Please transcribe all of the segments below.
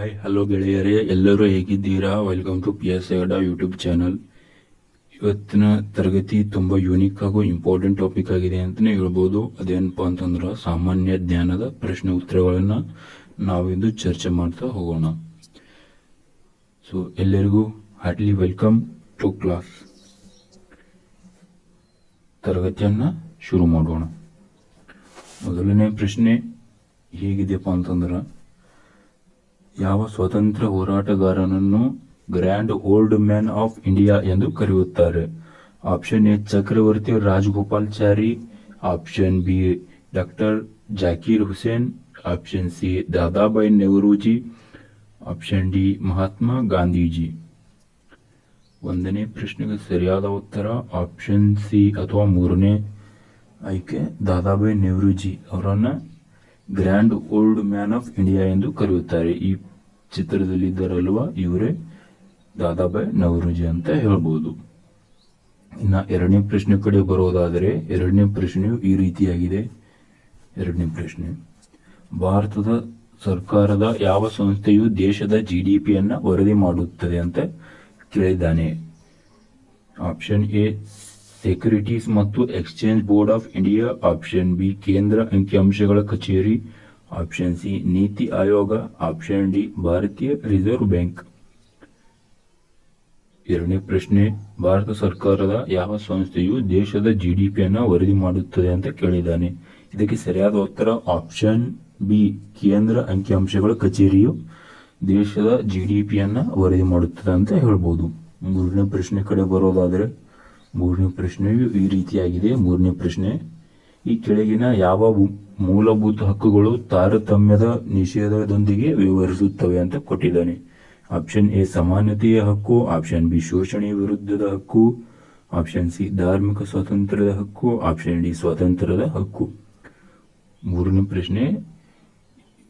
Hi hello ಗೆಳೆಯರೇ, ಎಲ್ಲರೂ ಹೇಗಿದ್ದೀರಾ? Welcome to PS Agada YouTube channel. ಇವತ್ತಿನ ತರಗತಿ ತುಂಬ ಯೂನಿಕ್ ಹಾಗೂ ಇಂಪಾರ್ಟೆಂಟ್ ಟಾಪಿಕ್ ಆಗಿದೆ ಅಂತಲೇ ಹೇಳ್ಬೋದು. ಅದೇನಪ್ಪ ಅಂತಂದ್ರೆ ಸಾಮಾನ್ಯ ಜ್ಞಾನದ ಪ್ರಶ್ನೆ ಉತ್ತರಗಳನ್ನು ನಾವಿಂದು ಚರ್ಚೆ ಮಾಡ್ತಾ ಹೋಗೋಣ. ಸೊ ಎಲ್ಲರಿಗೂ ಹಾರ್ಟ್ಲಿ ವೆಲ್ಕಮ್ ಟು ಕ್ಲಾಸ್. ತರಗತಿಯನ್ನು ಶುರು ಮಾಡೋಣ. ಮೊದಲನೇ ಪ್ರಶ್ನೆ ಹೇಗಿದೆಯಪ್ಪ ಅಂತಂದ್ರೆ, ಯಾವ ಸ್ವತಂತ್ರ ಹೋರಾಟಗಾರನನ್ನು grand old man of India ಎಂದು ಕರೆಯುತ್ತಾರೆ? Option A Chakravarti Rajagopalachari, option B doctor Zakir Hussain, option C Dadabhai Nehruji, option D Mahatma Gandhiji. ಒಂದನೇ ಪ್ರಶ್ನೆಗೆ ಸರಿಯಾದ ಉತ್ತರ ಆಪ್ಷನ್ ಸಿ ಅಥವಾ ಮೂರನೇ ಆಯ್ಕೆ ದಾದಾಬಾಯಿ ನೆಹರೂಜಿ ಅವರನ್ನ grand old man of India ಎಂದು ಕರೆಯುತ್ತಾರೆ. ಈ ಚಿತ್ರದಲ್ಲಿ ಇದ್ದಾರಲ್ವಾ, ಇವರೇ ದಾದಾಬಾಯಿ ನೆಹರೂಜಿ ಅಂತ ಹೇಳ್ಬೋದು. ಇನ್ನ ಎರಡನೇ ಪ್ರಶ್ನೆ ಕಡೆ ಬರೋದಾದರೆ, ಎರಡನೇ ಪ್ರಶ್ನೆಯು ಈ ರೀತಿಯಾಗಿದೆ. ಎರಡನೇ ಪ್ರಶ್ನೆ, ಭಾರತದ ಸರ್ಕಾರದ ಯಾವ ಸಂಸ್ಥೆಯು ದೇಶದ GDPಯನ್ನ ವರದಿ ಮಾಡುತ್ತದೆ ಅಂತ ಕೇಳಿದ್ದಾನೆ? ಆಪ್ಷನ್ ಎ ಸೆಕ್ಯೂರಿಟೀಸ್ ಮತ್ತು exchange board of India, option B ಕೇಂದ್ರ ಅಂಕಿಅಂಶಗಳ ಕಚೇರಿ, option C NITI Aayog, option D ಭಾರತೀಯ ರಿಸರ್ವ್ ಬ್ಯಾಂಕ್. ಎರಡನೇ ಪ್ರಶ್ನೆ, ಭಾರತ ಸರ್ಕಾರದ ಯಾವ ಸಂಸ್ಥೆಯು ದೇಶದ GDPಯನ್ನ ವರದಿ ಮಾಡುತ್ತದೆ ಅಂತ ಕೇಳಿದ್ದಾನೆ. ಇದಕ್ಕೆ ಸರಿಯಾದ ಉತ್ತರ ಆಪ್ಷನ್ ಬಿ ಕೇಂದ್ರ ಅಂಕಿಅಂಶಗಳ ಕಚೇರಿಯು ದೇಶದ GDPಯನ್ನ ವರದಿ ಮಾಡುತ್ತದೆ ಅಂತ ಹೇಳ್ಬೋದು. ಮೂರನೇ ಪ್ರಶ್ನೆ ಕಡೆ ಬರೋದಾದರೆ, ಮೂರನೇ ಪ್ರಶ್ನೆಯು ಈ ರೀತಿಯಾಗಿದೆ. ಮೂರನೇ ಪ್ರಶ್ನೆ, ಈ ಕೆಳಗಿನ ಯಾವ ಮೂಲಭೂತ ಹಕ್ಕುಗಳು ತಾರತಮ್ಯದ ನಿಷೇಧದೊಂದಿಗೆ ವ್ಯವಹರಿಸುತ್ತವೆ ಅಂತ ಕೊಟ್ಟಿದ್ದಾನೆ? ಆಪ್ಷನ್ ಎ ಸಮಾನತೆಯ ಹಕ್ಕು, ಆಪ್ಷನ್ ಬಿ ಶೋಷಣೆಯ ವಿರುದ್ಧದ ಹಕ್ಕು, ಆಪ್ಷನ್ ಸಿ ಧಾರ್ಮಿಕ ಸ್ವಾತಂತ್ರ್ಯದ ಹಕ್ಕು, ಆಪ್ಷನ್ ಡಿ ಸ್ವಾತಂತ್ರ್ಯದ ಹಕ್ಕು. ಮೂರನೇ ಪ್ರಶ್ನೆ,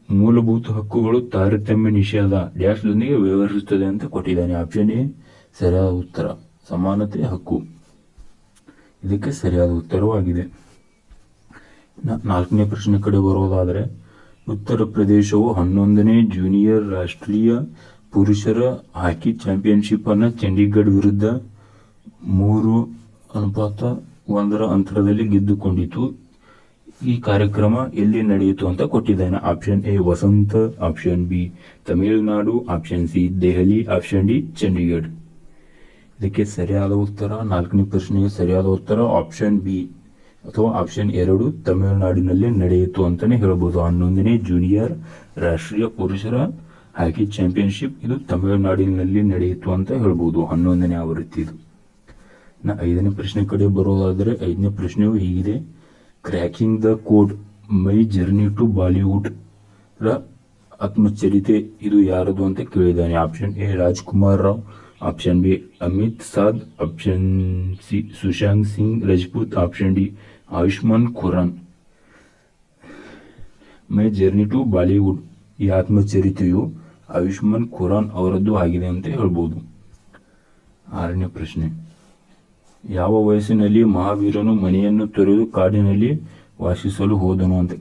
ಮೂಲಭೂತ ಹಕ್ಕುಗಳು ತಾರತಮ್ಯ ನಿಷೇಧ ಡ್ಯಾಶ್ದೊಂದಿಗೆ ವ್ಯವಹರಿಸುತ್ತದೆ ಅಂತ ಕೊಟ್ಟಿದ್ದಾನೆ. ಆಪ್ಷನ್ ಎ ಸರಿಯಾದ ಉತ್ತರ ಸಮಾನತೆಯ ಹಕ್ಕು. ಇದಕ್ಕೆ ಸರಿಯಾದ ಉತ್ತರವಾಗಿದೆ. ನಾಲ್ಕನೇ ಪ್ರಶ್ನೆ ಕಡೆ ಬರೋದಾದರೆ, ಉತ್ತರ ಪ್ರದೇಶವು 11ನೇ ಜೂನಿಯರ್ ರಾಷ್ಟ್ರೀಯ ಪುರುಷರ ಹಾಕಿ ಚಾಂಪಿಯನ್ಶಿಪ್ ಅನ್ನು ಚಂಡೀಗಢ ವಿರುದ್ಧ 3-1 ಅಂತರದಲ್ಲಿ ಗೆದ್ದುಕೊಂಡಿತು. ಈ ಕಾರ್ಯಕ್ರಮ ಎಲ್ಲಿ ನಡೆಯಿತು ಅಂತ ಕೊಟ್ಟಿದ್ದಾನೆ? Option A Vasantha, option B Tamil Nadu, option C Delhi, option D Chandigarh. ಇದಕ್ಕೆ ಸರಿಯಾದ ಉತ್ತರ, ನಾಲ್ಕನೇ ಪ್ರಶ್ನೆಗೆ ಸರಿಯಾದ ಉತ್ತರ ಆಪ್ಷನ್ ಬಿ ಅಥವಾ ಆಪ್ಷನ್ 2 ತಮಿಳುನಾಡಿನಲ್ಲಿ ನಡೆಯಿತು ಅಂತಾನೆ ಹೇಳ್ಬೋದು. 11ನೇ ಜೂನಿಯರ್ ರಾಷ್ಟ್ರೀಯ ಪುರುಷರ ಹಾಕಿ ಚಾಂಪಿಯನ್ಶಿಪ್ ಇದು ತಮಿಳುನಾಡಿನಲ್ಲಿ ನಡೆಯಿತು ಅಂತ ಹೇಳ್ಬೋದು, 11ನೇ ಆವೃತ್ತಿ ಇದು. ಐದನೇ ಪ್ರಶ್ನೆ ಕಡೆ ಬರೋದಾದರೆ, ಐದನೇ ಪ್ರಶ್ನೆಯು ಹೀಗಿದೆ. Cracking the code my journey to Bollywood ರ ಆತ್ಮಚರಿತೆ ಇದು ಯಾರದು ಅಂತ ಕೇಳಿದ್ದಾನೆ? Option A Rajkummar Rao, option B Amit Sadh, option C Sushant Singh Rajput, option D Ayushmann Khurana. My journey to Bollywood ಈ ಆತ್ಮಚರಿತೆಯು ಆಯುಷ್ಮಾನ್ ಖುರಾನ್ ಅವರದ್ದು ಆಗಿದೆ ಅಂತ ಹೇಳ್ಬೋದು. ಆರನೇ ಪ್ರಶ್ನೆ, ಯಾವ ವಯಸ್ಸಿನಲ್ಲಿ ಮಹಾವೀರನು ಮನೆಯನ್ನು ತೊರೆದು ಕಾಡಿನಲ್ಲಿ ವಾಸಿಸಲು ಹೋದನು ಅಂತ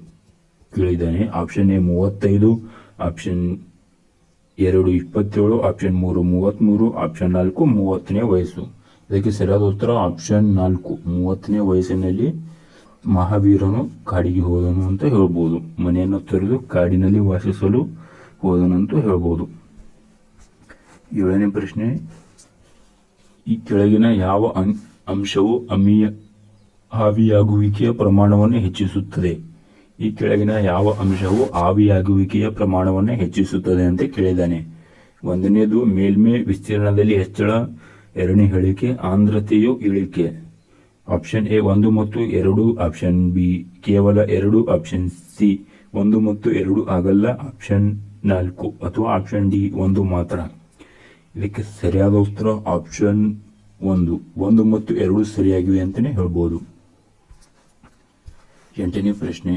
ಕೇಳಿದ್ದಾನೆ? Option A 35, option 2 27, option 3 33, option 4 30ನೇ ವಯಸ್ಸು. ಇದಕ್ಕೆ ಸರಿಯಾದ ಉತ್ತರ ಆಪ್ಷನ್ 4 30ನೇ ವಯಸ್ಸಿನಲ್ಲಿ ಮಹಾವೀರನು ಕಾಡಿಗೆ ಹೋದನು ಅಂತ ಹೇಳ್ಬೋದು. ಮನೆಯನ್ನು ತೊರೆದು ಕಾಡಿನಲ್ಲಿ ವಾಸಿಸಲು ಹೋದನು ಅಂತ ಹೇಳ್ಬೋದು. ಏಳನೇ ಪ್ರಶ್ನೆ, ಈ ಕೆಳಗಿನ ಯಾವ ಅಂಶವು ಆವಿಯಾಗುವಿಕೆಯ ಪ್ರಮಾಣವನ್ನು ಹೆಚ್ಚಿಸುತ್ತದೆ? ಈ ಕೆಳಗಿನ ಯಾವ ಅಂಶವು ಆವಿಯಾಗುವಿಕೆಯ ಪ್ರಮಾಣವನ್ನು ಹೆಚ್ಚಿಸುತ್ತದೆ ಅಂತ ಕೇಳಿದ್ದಾನೆ? ಒಂದನೇದು ಮೇಲ್ಮೈ ವಿಸ್ತೀರ್ಣದಲ್ಲಿ ಹೆಚ್ಚಳ, ಎರಡನೇ ಹೇಳಿಕೆ ಆಂದ್ರತೆಯು ಇಳಿಕೆ. ಆಪ್ಷನ್ ಎ 1 ಮತ್ತು 2, ಆಪ್ಷನ್ ಬಿ ಕೇವಲ 2, ಆಪ್ಷನ್ ಸಿ 1 ಮತ್ತು 2 ಆಗಲ್ಲ, ಆಪ್ಷನ್ 4 ಅಥವಾ ಆಪ್ಷನ್ ಡಿ 1 ಮಾತ್ರ. ಇದಕ್ಕೆ ಸರಿಯಾದ ಉತ್ತರ ಆಪ್ಷನ್ 1 ಮತ್ತು 2 ಸರಿಯಾಗಿವೆ ಅಂತಾನೆ ಹೇಳ್ಬೋದು. ಎಂಟನೇ ಪ್ರಶ್ನೆ,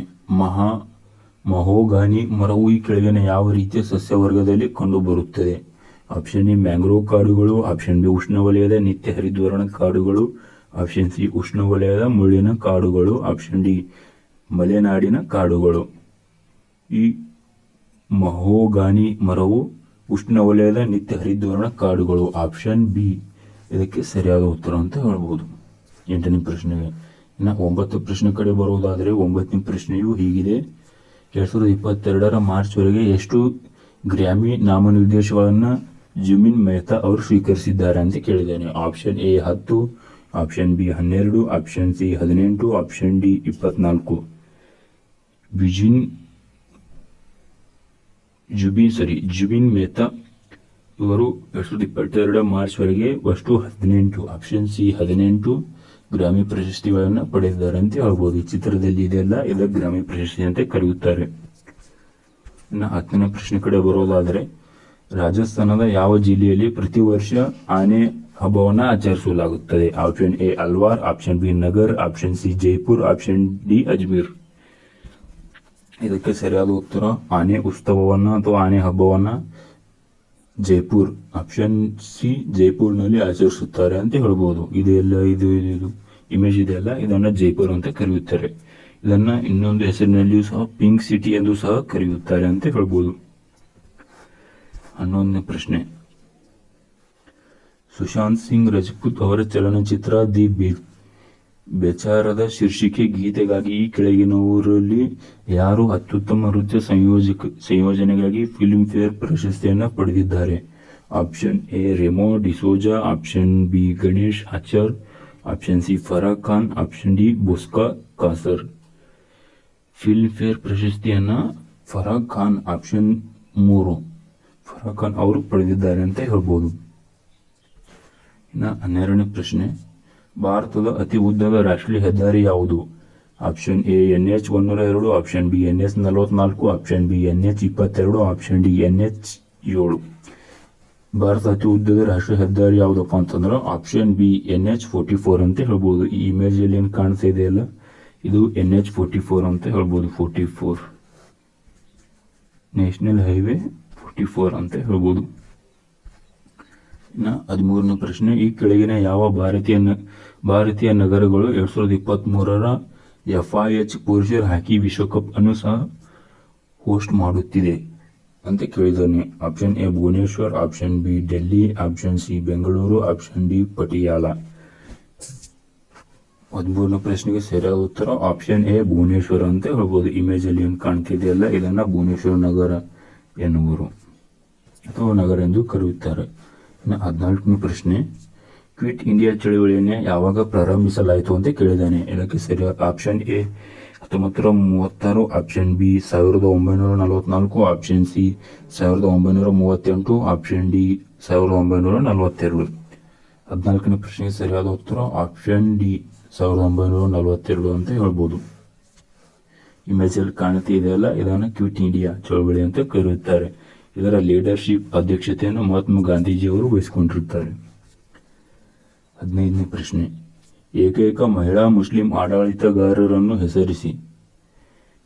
ಮಹೋಗಾನಿ ಮರವು ಈ ಕೆಳಗಿನ ಯಾವ ರೀತಿಯ ಸಸ್ಯವರ್ಗದಲ್ಲಿ ಕಂಡು ಬರುತ್ತದೆ? ಆಪ್ಷನ್ ಎ ಮ್ಯಾಂಗ್ರೋವ್ ಕಾಡುಗಳು, ಆಪ್ಷನ್ ಬಿ ಉಷ್ಣವಲಯದ ನಿತ್ಯ ಹರಿದ್ವರ್ಣ ಕಾಡುಗಳು, ಆಪ್ಷನ್ ಸಿ ಉಷ್ಣವಲಯದ ಮುಳ್ಳಿನ ಕಾಡುಗಳು, ಆಪ್ಷನ್ ಡಿ ಮಲೆನಾಡಿನ ಕಾಡುಗಳು. ಈ ಮಹೋಗಾನಿ ಮರವು ಉಷ್ಣವಲಯದ ನಿತ್ಯ ಹರಿದ್ವರ್ಣ ಕಾಡುಗಳು. ಆಪ್ಷನ್ ಬಿ ಇದಕ್ಕೆ ಸರಿಯಾದ ಉತ್ತರ ಅಂತ ಹೇಳ್ಬೋದು. 8ನೇ ಪ್ರಶ್ನೆಗೆ. ಇನ್ನು 9 ಪ್ರಶ್ನೆ ಕಡೆ ಬರುವುದಾದರೆ 9ನೇ ಪ್ರಶ್ನೆಯು ಹೀಗಿದೆ. 2022 ಮಾರ್ಚ್ವರೆಗೆ ಎಷ್ಟು ಗ್ರ್ಯಾಮಿ ನಾಮನಿರ್ದೇಶಗಳನ್ನು ಜುಬಿನ್ ಮೆಹ್ತಾ ಅವರು ಸ್ವೀಕರಿಸಿದ್ದಾರೆ ಅಂತ ಕೇಳಿದ್ದಾನೆ. Option A 10, option B 12, option C 18, option D 24. Zubin Mehta ಇವರು 2022 ಮಾರ್ಚ್ವರೆಗೆ ಅಷ್ಟು 18, ಆಪ್ಷನ್ ಸಿ 18 ಗ್ರಾಮಿ ಪ್ರಶಸ್ತಿಗಳನ್ನು ಪಡೆದಿದ್ದಾರೆ ಅಂತ ಹೇಳ್ಬೋದು. ಈ ಚಿತ್ರದಲ್ಲಿ ಇದೆಲ್ಲ ಇದಕ್ಕೆ ಗ್ರಾಮಿ ಪ್ರಶಸ್ತಿ ಅಂತ ಕರೆಯುತ್ತಾರೆ. ಇನ್ನು 10ನೇ ಪ್ರಶ್ನೆ ಕಡೆ ಬರೋದಾದರೆ ರಾಜಸ್ಥಾನದ ಯಾವ ಜಿಲ್ಲೆಯಲ್ಲಿ ಪ್ರತಿ ವರ್ಷ ಆನೆ ಹಬ್ಬವನ್ನು ಆಚರಿಸಲಾಗುತ್ತದೆ. Option A Alwar, option B Nagar, option C Jaipur, option D Ajmer. ಇದಕ್ಕೆ ಸರಿಯಾದ ಉತ್ತರ ಆನೆ ಉತ್ಸವವನ್ನ ಅಥವಾ ಆನೆ ಹಬ್ಬವನ್ನ ಜೈಪುರ್, ಆಪ್ಷನ್ ಸಿ ಜೈಪುರ್ನಲ್ಲಿ ಆಚರಿಸುತ್ತಾರೆ ಅಂತ ಹೇಳ್ಬೋದು. ಇದೆಲ್ಲ ಇದು ಇಮೇಜ್ ಇದೆಯಲ್ಲ, ಇದನ್ನ ಜೈಪುರ್ ಅಂತ ಕರೆಯುತ್ತಾರೆ. ಇದನ್ನ ಇನ್ನೊಂದು ಹೆಸರಿನಲ್ಲಿಯೂ ಸಹ ಪಿಂಕ್ ಸಿಟಿ ಎಂದು ಸಹ ಕರೆಯುತ್ತಾರೆ ಅಂತ ಹೇಳ್ಬೋದು. 11ನೇ ಪ್ರಶ್ನೆ. ಸುಶಾಂತ್ ಸಿಂಗ್ ರಜಪೂತ್ ಅವರ ಚಲನಚಿತ್ರ ದಿ ಬೇಚಾರದ ಶೀರ್ಷಿಕೆ ಗೀತೆಗಾಗಿ ಈ ಕೆಳಗಿನವರಲ್ಲಿ ಯಾರು ಅತ್ಯುತ್ತಮ ನೃತ್ಯ ಸಂಯೋಜನೆಗಾಗಿ ಫಿಲ್ಮ್ ಫೇರ್ ಪ್ರಶಸ್ತಿಯನ್ನು ಪಡೆದಿದ್ದಾರೆ. Option A Remo D'Souza, option B Ganesh Achar, option C Farah Khan, option D Bosco Caesar. Filmfare ಪ್ರಶಸ್ತಿಯನ್ನ ಫರಾಹ್ ಖಾನ್, ಆಪ್ಷನ್ 3 ಫರಾಹ್ ಖಾನ್ ಅವರು ಪಡೆದಿದ್ದಾರೆ ಅಂತ ಹೇಳ್ಬೋದು. ಇನ್ನು 12ನೇ ಪ್ರಶ್ನೆ. ಭಾರತದ ಅತಿ ಉದ್ದದ ರಾಷ್ಟ್ರೀಯ ಹೆದ್ದಾರಿ ಯಾವುದು. Option A NH 102, option B NH 44, option B NH 22, option D NH 7. Bharat ಅತಿ ಉದ್ದದ ರಾಷ್ಟ್ರೀಯ ಹೆದ್ದಾರಿ ಯಾವುದಪ್ಪ ಅಂತಂದ್ರೆ ಆಪ್ಷನ್ ಬಿ NH 44 ಅಂತ ಹೇಳ್ಬೋದು. ಈ ಇಮೇಜ್ ಅಲ್ಲಿ ಏನು ಕಾಣಿಸ್ತಾ ಇದೆಯಲ್ಲ, ಇದು NH 44 ಅಂತ ಹೇಳ್ಬೋದು. 44 ನ್ಯಾಷನಲ್ ಹೈವೇ 44 ಅಂತ ಹೇಳ್ಬೋದು. ಇನ್ನು 13ನೇ ಪ್ರಶ್ನೆ. ಈ ಕೆಳಗಿನ ಯಾವ ಭಾರತೀಯ ನಗರಗಳು 2023ರ FIH ಪುರುಷರ ಹಾಕಿ ವಿಶ್ವಕಪ್ ಅನ್ನು ಸಹ ಹೋಸ್ಟ್ ಮಾಡುತ್ತಿದೆ ಅಂತ ಕೇಳಿದ್ದಾನೆ. Option A Bhubaneswar, option B Delhi, option C Bengaluru, option D Patiala. 13ನೇ ಪ್ರಶ್ನೆಗೆ ಸರಿಯಾದ ಉತ್ತರ ಆಪ್ಷನ್ ಎ ಭುವನೇಶ್ವರ ಅಂತ ಹೇಳ್ಬೋದು. ಇಮೇಜ್ ಅಲ್ಲಿ ಏನು ಕಾಣ್ತಿದೆಯಲ್ಲ, ಇದನ್ನ ಭುವನೇಶ್ವರ ನಗರ ಎನ್ನುವರು ಅಥವಾ ನಗರ ಎಂದು ಕರೆಯುತ್ತಾರೆ. ಇನ್ನು 14ನೇ ಪ್ರಶ್ನೆ. ಕ್ವಿಟ್ ಇಂಡಿಯಾ ಚಳವಳಿಯನ್ನು ಯಾವಾಗ ಪ್ರಾರಂಭಿಸಲಾಯಿತು ಅಂತ ಕೇಳಿದ್ದಾನೆ. ಇದಕ್ಕೆ ಸರಿಯಾದ option A 1936, option B 1944, option C 1938, option D 1942. 14ನೇ ಪ್ರಶ್ನೆಗೆ ಸರಿಯಾದ ಉತ್ತರ ಆಪ್ಷನ್ ಡಿ 1942 ಅಂತ ಹೇಳ್ಬೋದು. ಇಮೇಜ್ ಅಲ್ಲಿ ಕಾಣ್ತಿದೆಯಲ್ಲ, ಇದನ್ನು ಕ್ವಿಟ್ ಇಂಡಿಯಾ ಚಳವಳಿ ಅಂತ ಕರೆಯುತ್ತಾರೆ. ಇದರ ಲೀಡರ್ಶಿಪ್ ಅಧ್ಯಕ್ಷತೆಯನ್ನು ಮಹಾತ್ಮ ಗಾಂಧೀಜಿಯವರು ವಹಿಸಿಕೊಂಡಿರುತ್ತಾರೆ. 15ನೇ ಪ್ರಶ್ನೆ. ಏಕೈಕ ಮಹಿಳಾ ಮುಸ್ಲಿಂ ಆಡಳಿತಗಾರರನ್ನು ಹೆಸರಿಸಿ.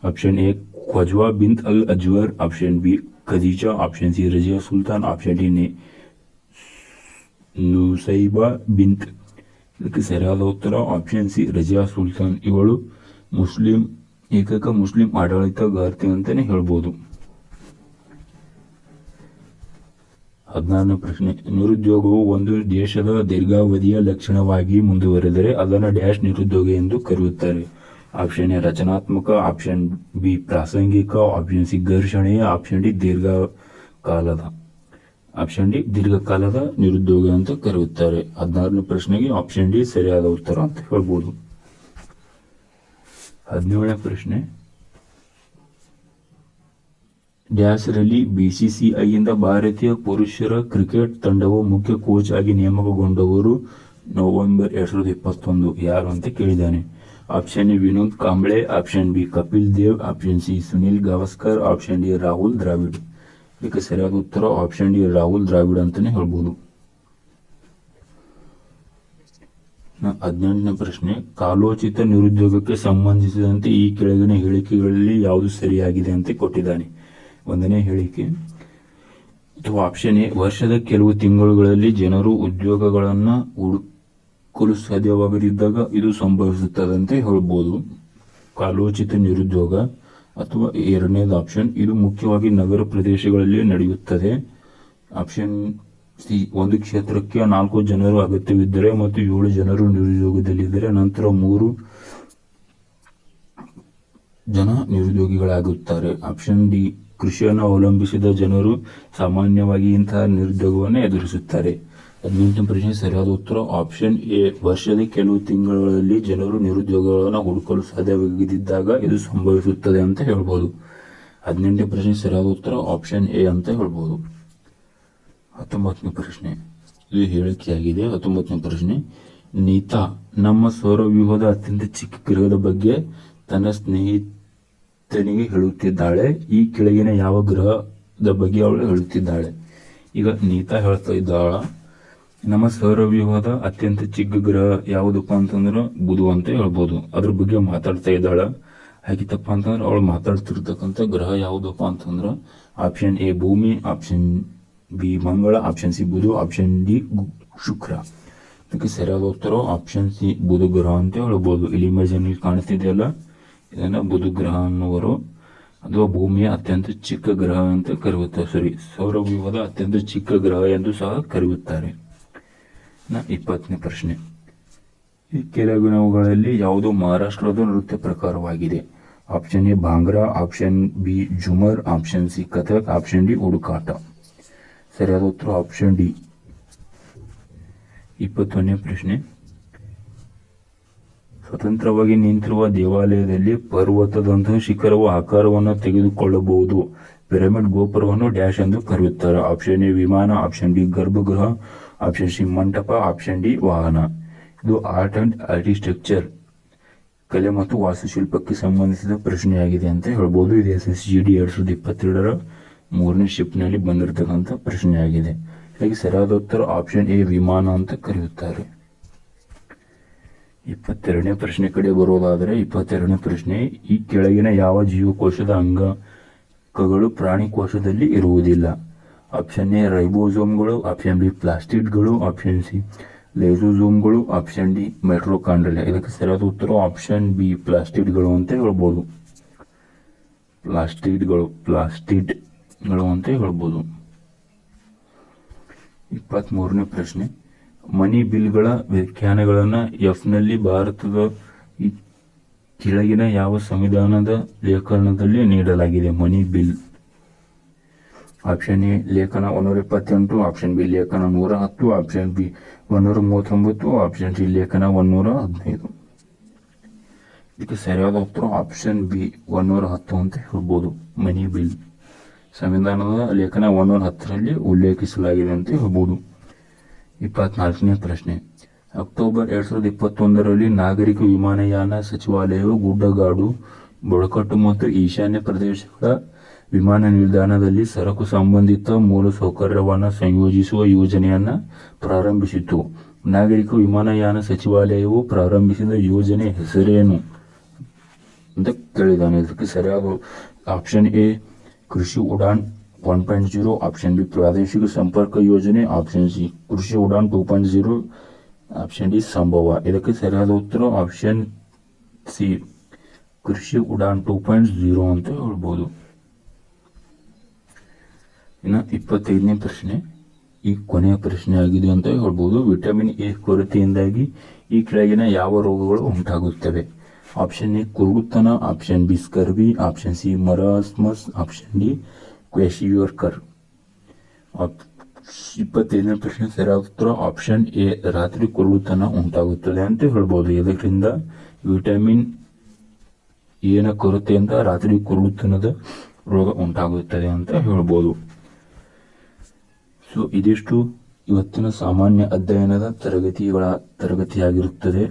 Option A Khwaja bint al Azwar, option B Khadija, option C Razia Sultan, option D Nusaiba bint. ಇದಕ್ಕೆ ಸರಿಯಾದ ಉತ್ತರ ಆಪ್ಷನ್ ಸಿ ರಜಿಯಾ ಸುಲ್ತಾನ್. ಇವಳು ಏಕೈಕ ಮುಸ್ಲಿಂ ಆಡಳಿತಗಾರ್ತಿ ಅಂತಾನೆ ಹೇಳ್ಬೋದು. 16ನೇ ಪ್ರಶ್ನೆ. ನಿರುದ್ಯೋಗವು ಒಂದು ದೇಶದ ದೀರ್ಘಾವಧಿಯ ಲಕ್ಷಣವಾಗಿ ಮುಂದುವರೆದರೆ ಅದನ್ನು ಡ್ಯಾಶ್ ನಿರುದ್ಯೋಗ ಎಂದು ಕರೆಯುತ್ತಾರೆ. ಆಪ್ಷನ್ ಎ ರಚನಾತ್ಮಕ, ಆಪ್ಷನ್ ಬಿ ಪ್ರಾಸಂಗಿಕ, ಆಪ್ಷನ್ ಸಿ ಘರ್ಷಣೆಯ, ಆಪ್ಷನ್ ಡಿ ದೀರ್ಘಕಾಲದ ನಿರುದ್ಯೋಗ ಅಂತ ಕರೆಯುತ್ತಾರೆ. 16ನೇ ಪ್ರಶ್ನೆಗೆ ಆಪ್ಷನ್ ಡಿ ಸರಿಯಾದ ಉತ್ತರ ಅಂತ ಹೇಳ್ಬೋದು. 17ನೇ ಪ್ರಶ್ನೆ. ಡ್ಯಾಶ್ ರಲ್ಲಿ BCCI ಯಿಂದ ಭಾರತೀಯ ಪುರುಷರ ಕ್ರಿಕೆಟ್ ತಂಡವು ಮುಖ್ಯ ಕೋಚ್ ಆಗಿ ನೇಮಕಗೊಂಡವರು ನವೆಂಬರ್ 2021 ಯಾರು ಅಂತ ಕೇಳಿದ್ದಾನೆ. Option A Vinod Kambli, option B Kapil Dev, option C Sunil Gavaskar, option D Rahul Dravid. ಇದಕ್ಕೆ ಸರಿಯಾದ ಉತ್ತರ ಆಪ್ಷನ್ ಡಿ ರಾಹುಲ್ ದ್ರಾವಿಡ್ ಅಂತಾನೆ ಹೇಳ್ಬೋದು. 18ನೇ ಪ್ರಶ್ನೆ. ಕಾಲೋಚಿತ ನಿರುದ್ಯೋಗಕ್ಕೆ ಸಂಬಂಧಿಸಿದಂತೆ ಈ ಕೆಳಗಿನ ಹೇಳಿಕೆಗಳಲ್ಲಿ ಯಾವುದು ಸರಿಯಾಗಿದೆ ಅಂತ ಕೊಟ್ಟಿದ್ದಾನೆ. 1ನೇ ಹೇಳಿಕೆ ಅಥವಾ ಆಪ್ಷನ್ ಎ ವರ್ಷದ ಕೆಲವು ತಿಂಗಳುಗಳಲ್ಲಿ ಜನರು ಉದ್ಯೋಗಗಳನ್ನು ಹುಡುಕಲು ಸಾಧ್ಯವಾಗದಿದ್ದಾಗ ಇದು ಸಂಭವಿಸುತ್ತದಂತೆ ಹೇಳ್ಬೋದು, ಕಾಲೋಚಿತ ನಿರುದ್ಯೋಗ. ಅಥವಾ 2ನೇದು ಆಪ್ಷನ್ ಇದು ಮುಖ್ಯವಾಗಿ ನಗರ ಪ್ರದೇಶಗಳಲ್ಲಿ ನಡೆಯುತ್ತದೆ. ಆಪ್ಷನ್ ಸಿ, ಒಂದು ಕ್ಷೇತ್ರಕ್ಕೆ 4 ಜನರು ಅಗತ್ಯವಿದ್ದರೆ ಮತ್ತು 7 ಜನರು ನಿರುದ್ಯೋಗದಲ್ಲಿದ್ದರೆ ನಂತರ 3 ಜನ ನಿರುದ್ಯೋಗಿಗಳಾಗುತ್ತಾರೆ. ಆಪ್ಷನ್ ಡಿ, ಕೃಷಿಯನ್ನು ಅವಲಂಬಿಸಿದ ಜನರು ಸಾಮಾನ್ಯವಾಗಿ ಇಂತಹ ನಿರುದ್ಯೋಗವನ್ನು ಎದುರಿಸುತ್ತಾರೆ. 18ನೇ ಪ್ರಶ್ನೆ ಸರಿಯಾದ ಉತ್ತರ ಆಪ್ಷನ್ ಎ, ವರ್ಷದ ಕೆಲವು ತಿಂಗಳಲ್ಲಿ ಜನರು ನಿರುದ್ಯೋಗಗಳನ್ನು ಹುಡುಕಲು ಸಾಧ್ಯವಾಗದಿದ್ದಾಗ ಇದು ಸಂಭವಿಸುತ್ತದೆ ಅಂತ ಹೇಳ್ಬೋದು. 18ನೇ ಪ್ರಶ್ನೆ ಸರಿಯಾದ ಉತ್ತರ ಆಪ್ಷನ್ ಎ ಅಂತ ಹೇಳ್ಬೋದು. 19ನೇ ಪ್ರಶ್ನೆ ಇದು ಹೇಳಿಕೆಯಾಗಿದೆ. 19ನೇ ಪ್ರಶ್ನೆ, ನೀತಾ ನಮ್ಮ ಸೌರವ್ಯೂಹದ ಅತ್ಯಂತ ಚಿಕ್ಕ ಗ್ರಹದ ಬಗ್ಗೆ ತನ್ನ ಸ್ನೇಹಿತನಿಗೆ ಹೇಳುತ್ತಿದ್ದಾಳೆ. ಈ ಕೆಳಗಿನ ಯಾವ ಗ್ರಹದ ಬಗ್ಗೆ ಅವಳು ಹೇಳುತ್ತಿದ್ದಾಳೆ? ಈಗ ನೀತಾ ಹೇಳ್ತಾ ಇದ್ದಾಳ, ನಮ್ಮ ಸೌರವ್ಯೂಹದ ಅತ್ಯಂತ ಚಿಕ್ಕ ಗ್ರಹ ಯಾವುದಪ್ಪ ಅಂತಂದ್ರೆ ಬುಧ ಅಂತ ಹೇಳ್ಬೋದು. ಅದ್ರ ಬಗ್ಗೆ ಮಾತಾಡ್ತಾ ಇದ್ದಾಳ. ಹಾಗಿತ್ತಪ್ಪ ಅಂತಂದ್ರೆ ಅವಳು ಮಾತಾಡ್ತಿರ್ತಕ್ಕಂಥ ಗ್ರಹ ಯಾವುದಪ್ಪ ಅಂತಂದ್ರೆ ಆಪ್ಷನ್ ಎ ಭೂಮಿ, ಆಪ್ಷನ್ ಬಿ ಮಂಗಳ, ಆಪ್ಷನ್ ಸಿ ಬುಧ, ಆಪ್ಷನ್ ಡಿ ಶುಕ್ರ. ಅದಕ್ಕೆ ಸರಿಯಾದ ಉತ್ತರ ಆಪ್ಷನ್ ಸಿ ಬುಧ ಗ್ರಹ ಅಂತ ಹೇಳ್ಬೋದು. ಇಲ್ಲಿ ಇಮೇಜ್ ಕಾಣಿಸ್ತಿದೆಯಲ್ಲ, ಇದನ್ನ ಬುಧ ಗ್ರಹ ಅನ್ನುವರು ಅಥವಾ ಭೂಮಿಯ ಅತ್ಯಂತ ಚಿಕ್ಕ ಗ್ರಹ ಅಂತ ಕರೆಯುತ್ತಾರೆ. ಸೌರವ್ಯೂಹದ ಅತ್ಯಂತ ಚಿಕ್ಕ ಗ್ರಹ ಎಂದು ಸಹ ಕರೆಯುತ್ತಾರೆ. 20ನೇ ಪ್ರಶ್ನೆ, ಈ ಕೆಳಗಿನವುಗಳಲ್ಲಿ ಯಾವುದು ಮಹಾರಾಷ್ಟ್ರದ ನೃತ್ಯ ಪ್ರಕಾರವಾಗಿದೆ? Option A Bhangra, option B Jhumar, option C Kathak, option D ಹುಡುಕಾಟ. ಸರಿಯಾದ ಉತ್ತರ ಆಪ್ಷನ್ ಡಿ. 21ನೇ ಪ್ರಶ್ನೆ, ಸ್ವತಂತ್ರವಾಗಿ ನಿಂತಿರುವ ದೇವಾಲಯದಲ್ಲಿ ಪರ್ವತದಂತಹ ಶಿಖರವು ಆಕಾರವನ್ನು ತೆಗೆದುಕೊಳ್ಳಬಹುದು. ಪಿರಮಿಡ್ ಗೋಪುರವನ್ನು ಡ್ಯಾಶ್ ಎಂದು ಕರೆಯುತ್ತಾರೆ. ಆಪ್ಷನ್ ಎ ವಿಮಾನ, ಆಪ್ಷನ್ ಡಿ ಗರ್ಭಗೃಹ, ಆಪ್ಷನ್ ಸಿ ಮಂಟಪ, ಆಪ್ಷನ್ ಡಿ ವಾಹನ. ಇದು ಆರ್ಟ್ ಅಂಡ್ ಆರ್ಕಿಟೆಕ್ಚರ್, ಕಲೆ ಮತ್ತು ವಾಸ್ತುಶಿಲ್ಪಕ್ಕೆ ಸಂಬಂಧಿಸಿದ ಪ್ರಶ್ನೆಯಾಗಿದೆ ಅಂತ ಹೇಳ್ಬೋದು. ಇದು SSGD 2022ರ 3ನೇ ಶಿಫ್ಟ್ನಲ್ಲಿ ಬಂದಿರತಕ್ಕಂಥ ಪ್ರಶ್ನೆಯಾಗಿದೆ. ಹೀಗಾಗಿ ಸರಿಯಾದ ಉತ್ತರ ಆಪ್ಷನ್ ಎ ವಿಮಾನ ಅಂತ ಕರೆಯುತ್ತಾರೆ. 22ನೇ ಪ್ರಶ್ನೆ ಕಡೆ ಬರೋದಾದರೆ 22ನೇ ಪ್ರಶ್ನೆ, ಈ ಕೆಳಗಿನ ಯಾವ ಜೀವಕೋಶದ ಅಂಗಗಳು ಪ್ರಾಣಿ ಕೋಶದಲ್ಲಿ ಇರುವುದಿಲ್ಲ? ಆಪ್ಷನ್ ಎ ರೈಬೋಸೋಮ್ಗಳು, ಆಪ್ಷನ್ ಬಿ ಪ್ಲಾಸ್ಟಿಡ್ಗಳು, ಆಪ್ಷನ್ ಸಿ ಲೈಸೋಸೋಮ್ಗಳು, ಆಪ್ಷನ್ ಡಿ ಮೈಟೊಕಾಂಡ್ರಿಯಾ. ಇದಕ್ಕೆ ಸರಿಯಾದ ಉತ್ತರ ಆಪ್ಷನ್ ಬಿ ಪ್ಲಾಸ್ಟಿಡ್ಗಳು ಅಂತ ಹೇಳ್ಬೋದು. ಪ್ಲಾಸ್ಟಿಡ್ಗಳು ಅಂತ ಹೇಳ್ಬೋದು. 23ನೇ ಪ್ರಶ್ನೆ, ಮನಿ ಬಿಲ್ಗಳ ವ್ಯಾಖ್ಯಾನಗಳನ್ನು ಎಫ್ನಲ್ಲಿ ಭಾರತದ ಈ ಕೆಳಗಿನ ಯಾವ ಸಂವಿಧಾನದ ಲೇಖನದಲ್ಲಿ ನೀಡಲಾಗಿದೆ? ಮನಿ ಬಿಲ್. ಆಪ್ಷನ್ ಎ ಲೇಖನ 128, ಆಪ್ಷನ್ ಬಿ ಲೇಖನ 110, ಆಪ್ಷನ್ ಬಿ 139, ಆಪ್ಷನ್ ಸಿ ಲೇಖನ 115. ಇದಕ್ಕೆ ಸರಿಯಾದ ಉತ್ತರ ಆಪ್ಷನ್ ಬಿ 110 ಅಂತ ಹೇಳ್ಬೋದು. ಮನಿ ಬಿಲ್ ಸಂವಿಧಾನದ ಲೇಖನ 110ರಲ್ಲಿ ಉಲ್ಲೇಖಿಸಲಾಗಿದೆ ಅಂತ ಹೇಳ್ಬೋದು. 24ನೇ ಪ್ರಶ್ನೆ, ಅಕ್ಟೋಬರ್ 2021ರಲ್ಲಿ ನಾಗರಿಕ ವಿಮಾನಯಾನ ಸಚಿವಾಲಯವು ಗುಡ್ಡಗಾಡು, ಬುಡಕಟ್ಟು ಮತ್ತು ಈಶಾನ್ಯ ಪ್ರದೇಶಗಳ ವಿಮಾನ ನಿಲ್ದಾಣದಲ್ಲಿ ಸರಕು ಸಂಬಂಧಿತ ಮೂಲಸೌಕರ್ಯವನ್ನು ಸಂಯೋಜಿಸುವ ಯೋಜನೆಯನ್ನು ಪ್ರಾರಂಭಿಸಿತು. ನಾಗರಿಕ ವಿಮಾನಯಾನ ಸಚಿವಾಲಯವು ಪ್ರಾರಂಭಿಸಿದ ಯೋಜನೆ ಹೆಸರೇನು ಅಂತ ಕೇಳಿದ್ದಾನೆ. ಇದಕ್ಕೆ ಸರಿಯಾದ ಆಪ್ಷನ್ ಎ ಕೃಷಿ ಉಡಾನ್ 1.0, ಆಪ್ಷನ್ ಬಿ ಪ್ರಾದೇಶಿಕ ಸಂಪರ್ಕ ಯೋಜನೆ, ಆಪ್ಷನ್ ಸಿ ಕೃಷಿ ಉಡಾನ್ 2.0, ಆಪ್ಷನ್ ಡಿ ಸಂಭವ. ಇದಕ್ಕೆ ಸರಿಯಾದ ಉತ್ತರ ಆಪ್ಷನ್ ಸಿ ಕೃಷಿ ಉಡಾನ್ 2.0 ಅಂತ ಹೇಳ್ಬೋದು. ಇನ್ನು 25ನೇ ಪ್ರಶ್ನೆ ಈ ಕೊನೆಯ ಪ್ರಶ್ನೆ ಆಗಿದೆ ಅಂತ ಹೇಳ್ಬೋದು. ವಿಟಮಿನ್ ಎ ಕೊರತೆಯಿಂದಾಗಿ ಈ ಕೆಳಗಿನ ಯಾವ ರೋಗಗಳು ಉಂಟಾಗುತ್ತವೆ? ಆಪ್ಷನ್ ಎ ಕುರುಡುತನ, option B scurvy, option C marasmus, option D kwashiorkor. 25ನೇ ಪ್ರಶ್ನೆ ಸರಿಯಾದ ಉತ್ತರ ಆಪ್ಷನ್ ಎ ರಾತ್ರಿ ಕುರುಡುತನ ಉಂಟಾಗುತ್ತದೆ ಅಂತ ಹೇಳ್ಬೋದು. ಇದರಿಂದ ವಿಟಮಿನ್ ಎನ ಕೊರತೆಯಿಂದ ರಾತ್ರಿ ಕುರುಡುತನದ ರೋಗ ಉಂಟಾಗುತ್ತದೆ ಅಂತ ಹೇಳ್ಬೋದು. ಸೊ ಇದಿಷ್ಟು ಇವತ್ತಿನ ಸಾಮಾನ್ಯ ಅಧ್ಯಯನದ ತರಗತಿಯಾಗಿರುತ್ತದೆ.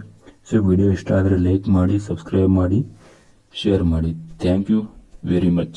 ಸೊ ವಿಡಿಯೋ ಇಷ್ಟ ಆದರೆ ಲೈಕ್ ಮಾಡಿ, ಸಬ್ಸ್ಕ್ರೈಬ್ ಮಾಡಿ, ಶೇರ್ ಮಾಡಿ. Thank you very much.